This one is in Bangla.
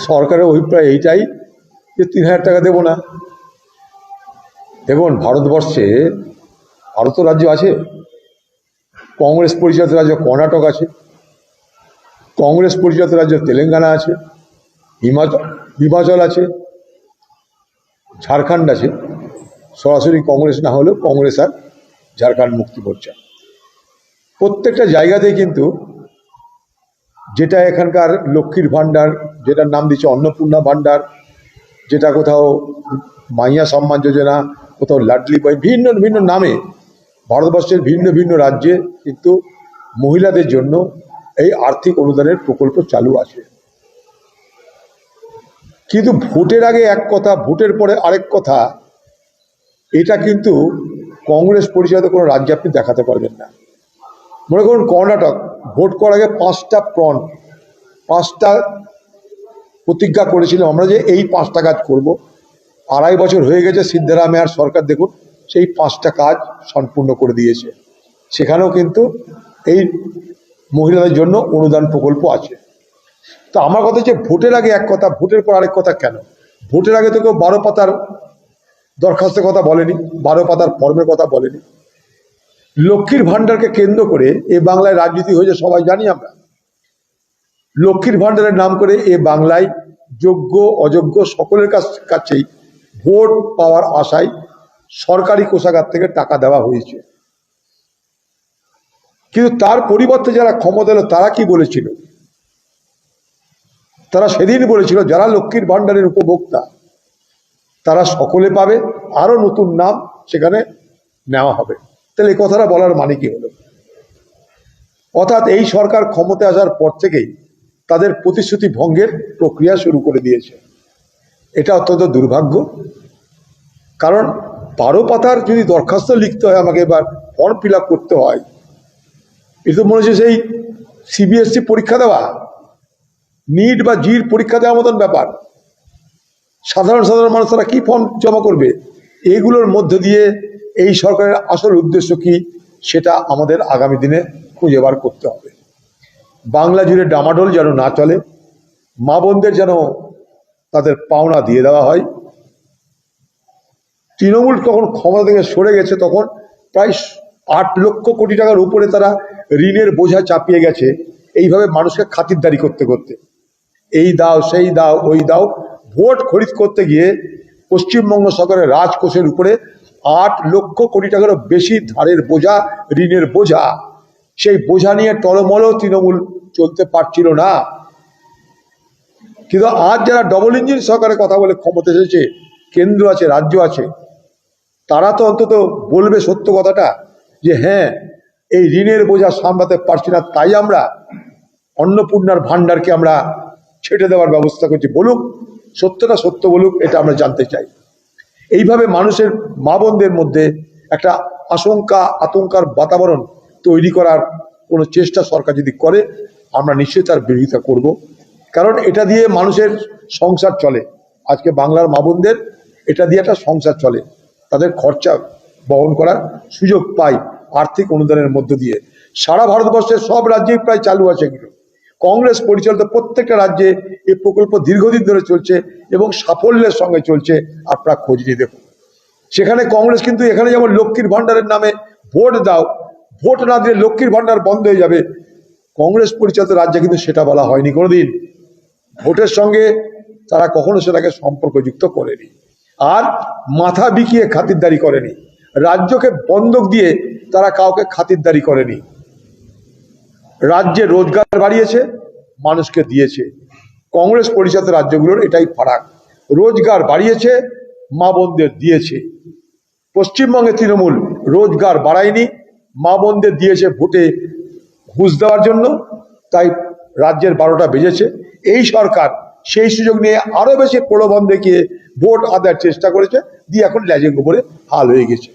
সরকারের অভিপ্রায় এইটাই যে ৩,০০০ টাকা দেবো না। দেখুন, ভারতবর্ষে আরও তো রাজ্য আছে, কংগ্রেস পরিচালিত রাজ্য কর্ণাটক আছে, কংগ্রেস পরিচালিত রাজ্য তেলেঙ্গানা আছে, হিমাচল আছে, ঝাড়খণ্ড আছে। সরাসরি কংগ্রেস না হলেও কংগ্রেস আর ঝাড়খণ্ড মুক্তি মোর্চা, প্রত্যেকটা জায়গাতেই কিন্তু যেটা এখানকার লক্ষ্মীর ভাণ্ডার, যেটার নাম দিচ্ছে অন্নপূর্ণা ভাণ্ডার, যেটা কোথাও মাইয়া সম্মান যোজনা, কোথাও লাডলি বই, ভিন্ন ভিন্ন নামে ভারতবর্ষের ভিন্ন ভিন্ন রাজ্যে কিন্তু মহিলাদের জন্য এই আর্থিক অনুদানের প্রকল্প চালু আছে। কিন্তু ভোটের আগে এক কথা, ভোটের পরে আরেক কথা, এটা কিন্তু কংগ্রেস পরিচালিত কোনো রাজ্যে আপনি দেখাতে পারবেন না। মনে করুন কর্ণাটক ভোট করার আগে 5টা প্রতিজ্ঞা করেছিলাম আমরা যে এই 5টা কাজ করব। 2.5 বছর হয়ে গেছে সিদ্ধারামাইয়ার সরকার, দেখুন সেই 5টা কাজ সম্পূর্ণ করে দিয়েছে। সেখানেও কিন্তু এই মহিলাদের জন্য অনুদান প্রকল্প আছে। তো আমার কথা হচ্ছে ভোটের আগে এক কথা, ভোটের পর আরেক কথা কেন? ভোটের আগে তো কেউ 12 পাতার দরখাস্তের কথা বলেনি, 12 পাতার ফর্মের কথা বলেনি। লক্ষ্মীর ভাণ্ডারকে কেন্দ্র করে এ বাংলায় রাজনীতি হয়েছে সবাই জানি আমরা। লক্ষ্মীর ভাণ্ডারের নাম করে এ বাংলায় যোগ্য অযোগ্য সকলের কাছেই ভোট পাওয়ার আশায় সরকারি কোষাগার থেকে টাকা দেওয়া হয়েছে। কিন্তু তার পরিবর্তে যারা ক্ষমতা এলো তারা কি বলেছিল? তারা সেদিন বলেছিল যারা লক্ষ্মীর ভাণ্ডারের উপভোক্তা তারা সকলে পাবে, আরো নতুন নাম সেখানে নেওয়া হবে। তাহলে এই কথাটা বলার মানে কি হলো? অর্থাৎ এই সরকার ক্ষমতায় আসার পর থেকেই তাদের প্রতিশ্রুতি ভঙ্গের প্রক্রিয়া শুরু করে দিয়েছে। এটা অত্যন্ত দুর্ভাগ্য। কারণ 12 পাতার যদি দরখাস্ত লিখতে হয় আমাকে, এবার ফর্ম ফিল আপ করতে হয়, এটা মনে হচ্ছে সেই সিবিএসসি পরীক্ষা দেওয়া, নিট বা জির পরীক্ষা দেওয়ার মতন ব্যাপার। সাধারণ মানুষ তারা কি ফর্ম জমা করবে? এইগুলোর মধ্যে দিয়ে এই সরকারের আসল উদ্দেশ্য কি সেটা আমাদের আগামী দিনে খুঁজে বার করতে হবে। বাংলা জুড়ে ডামাডোল যেন না চলে, মা বোনদের যেন তাদের পাওনা দিয়ে দেওয়া হয়। তৃণমূল তখন ক্ষমতা থেকে সরে গেছে, তখন প্রায় 8 লক্ষ কোটি টাকার উপরে তারা ঋণের বোঝা চাপিয়ে গেছে, এইভাবে মানুষকে খাতিরদারি করতে করতে, এই দাও সেই দাও ওই দাও। ভোট খরিদ করতে গিয়ে পশ্চিমবঙ্গ সরকারের রাজকোষের উপরে 8 লক্ষ কোটি টাকারও বেশি ধারের বোঝা, ঋণের বোঝা। সেই বোঝা নিয়ে টলমলও তৃণমূল চলতে পারছিল না। কিন্তু আজ যারা ডবল ইঞ্জিন সরকারের কথা বলে ক্ষমতা এসেছে, কেন্দ্র আছে রাজ্য আছে, তারা তো অন্তত বলবে সত্য কথাটা যে হ্যাঁ এই ঋণের বোঝা সামলাতে পারছি না, তাই আমরা অন্নপূর্ণার ভাণ্ডারকে আমরা ছেটে দেওয়ার ব্যবস্থা করছি। বলুক, সত্যটা সত্য বলুক, এটা আমরা জানতে চাই। এইভাবে মানুষের মা বোনদের মধ্যে একটা আশঙ্কা আতঙ্কার বাতাবরণ তৈরি করার কোনো চেষ্টা সরকার যদি করে, আমরা নিশ্চয়ই তার বিরোধিতা করব। কারণ এটা দিয়ে মানুষের সংসার চলে। আজকে বাংলার মা বোনদের এটা দিয়ে একটা সংসার চলে, তাদের খরচা বহন করার সুযোগ পায় আর্থিক অনুদানের মধ্য দিয়ে। সারা ভারতবর্ষের সব রাজ্যেই প্রায় চালু আছে এগুলো। কংগ্রেস পরিচালিত প্রত্যেকটা রাজ্যে এই প্রকল্প দীর্ঘদিন ধরে চলছে এবং সাফল্যের সঙ্গে চলছে। আপনারা খোঁজ নিয়ে দেখুন, সেখানে কংগ্রেস কিন্তু এখানে যেমন লক্ষ্মীর ভাণ্ডারের নামে ভোট দাও, ভোট না দিলে লক্ষ্মীর ভাণ্ডার বন্ধ হয়ে যাবে, কংগ্রেস পরিচালিত রাজ্যে কিন্তু সেটা বলা হয়নি কোনোদিন। ভোটের সঙ্গে তারা কখনো সেটাকে সম্পর্কযুক্ত করেনি, আর মাথা বিকিয়ে খাতিরদারি করেনি। রাজ্যকে বন্ধক দিয়ে তারা কাউকে খাতিরদারি করেনি। রাজ্যে রোজগার বাড়িয়েছে, মানুষকে দিয়েছে। কংগ্রেস পরিচালিত রাজ্যগুলোর এটাই ফারাক, রোজগার বাড়িয়েছে, মা বোনদের দিয়েছে। পশ্চিমবঙ্গে তৃণমূল রোজগার বাড়ায়নি, মা বোনদের দিয়েছে ভোটে ঘুষ দেওয়ার জন্য, তাই রাজ্যের 12টা বেজেছে। এই সরকার সেই সুযোগ নিয়ে আরো বেশি প্রলোভন দেখিয়ে ভোট আদায়ের চেষ্টা করেছে, দিয়ে এখন ল্যাজে গোবরে হাল হয়ে গেছে।